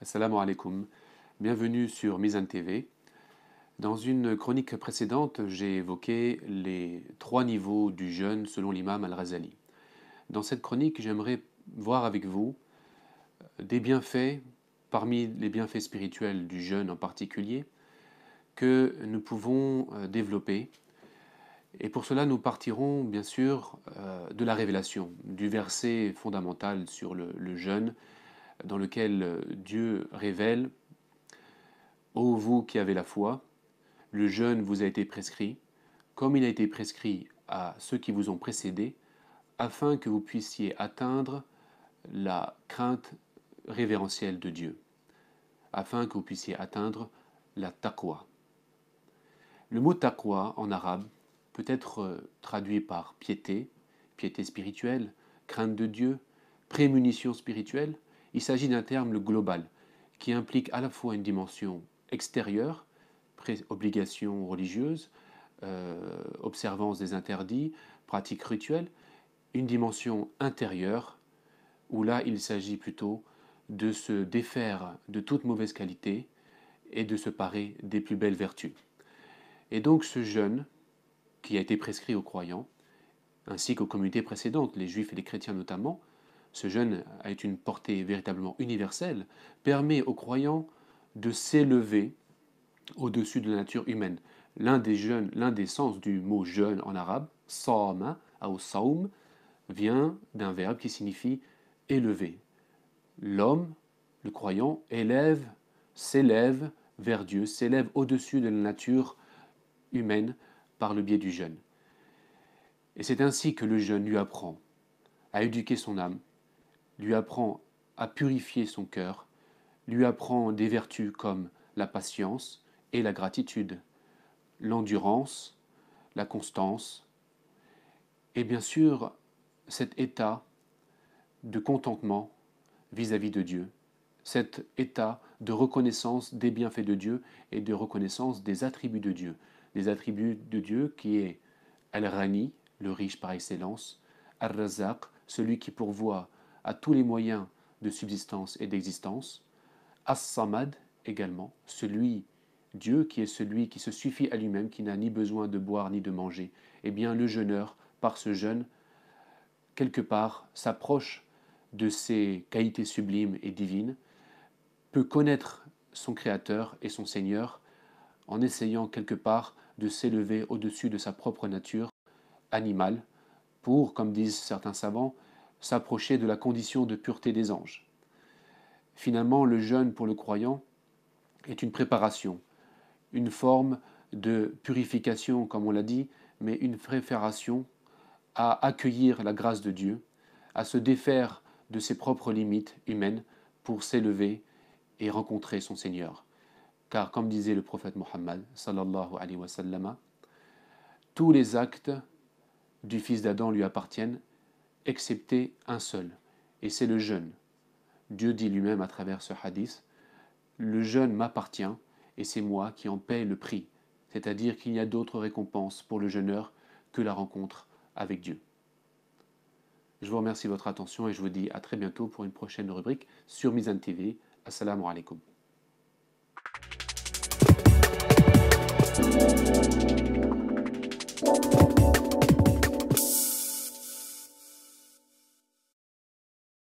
Assalamu alaikum, bienvenue sur Mizan TV. Dans une chronique précédente, j'ai évoqué les 3 niveaux du jeûne selon l'imam Al-Ghazali. Dans cette chronique, j'aimerais voir avec vous des bienfaits, parmi les bienfaits spirituels du jeûne en particulier, que nous pouvons développer. Et pour cela, nous partirons bien sûr de la révélation, du verset fondamental sur le jeûne, dans lequel Dieu révèle: Ô vous qui avez la foi, le jeûne vous a été prescrit, comme il a été prescrit à ceux qui vous ont précédés, afin que vous puissiez atteindre la crainte révérentielle de Dieu, afin que vous puissiez atteindre la taqwa. Le mot taqwa en arabe peut être traduit par piété, piété spirituelle, crainte de Dieu, prémunition spirituelle. Il s'agit d'un terme global qui implique à la fois une dimension extérieure, obligation religieuse, observance des interdits, pratique rituelle, une dimension intérieure où là il s'agit plutôt de se défaire de toute mauvaise qualité et de se parer des plus belles vertus. Et donc ce jeûne qui a été prescrit aux croyants, ainsi qu'aux communautés précédentes, les juifs et les chrétiens notamment, ce jeûne a une portée véritablement universelle, permet aux croyants de s'élever au-dessus de la nature humaine. L'un des sens du mot jeûne en arabe, sawma ou saum, vient d'un verbe qui signifie élever. L'homme, le croyant, s'élève vers Dieu, s'élève au-dessus de la nature humaine par le biais du jeûne. Et c'est ainsi que le jeûne lui apprend à éduquer son âme, lui apprend à purifier son cœur, lui apprend des vertus comme la patience et la gratitude, l'endurance, la constance, et bien sûr cet état de contentement vis-à-vis de Dieu, cet état de reconnaissance des bienfaits de Dieu et de reconnaissance des attributs de Dieu. Des attributs de Dieu qui est Al-Rani, le riche par excellence, Ar-Razaq, celui qui pourvoit à tous les moyens de subsistance et d'existence, As-Samad également, Dieu qui est celui qui se suffit à lui-même, qui n'a ni besoin de boire ni de manger. Eh bien le jeûneur, par ce jeûne, quelque part s'approche de ces qualités sublimes et divines, peut connaître son Créateur et son Seigneur en essayant quelque part de s'élever au-dessus de sa propre nature animale pour, comme disent certains savants, s'approcher de la condition de pureté des anges. Finalement, le jeûne pour le croyant est une préparation, une forme de purification, comme on l'a dit, mais une préparation à accueillir la grâce de Dieu, à se défaire de ses propres limites humaines pour s'élever et rencontrer son Seigneur. Car comme disait le prophète Mohammed, sallallahu alayhi wa sallam, tous les actes du fils d'Adam lui appartiennent, excepté un seul, et c'est le jeûne. Dieu dit lui-même à travers ce hadith: le jeûne m'appartient et c'est moi qui en paie le prix. C'est-à-dire qu'il n'y a d'autre récompense pour le jeûneur que la rencontre avec Dieu. Je vous remercie de votre attention et je vous dis à très bientôt pour une prochaine rubrique sur Mizan TV. Assalamu alaikum.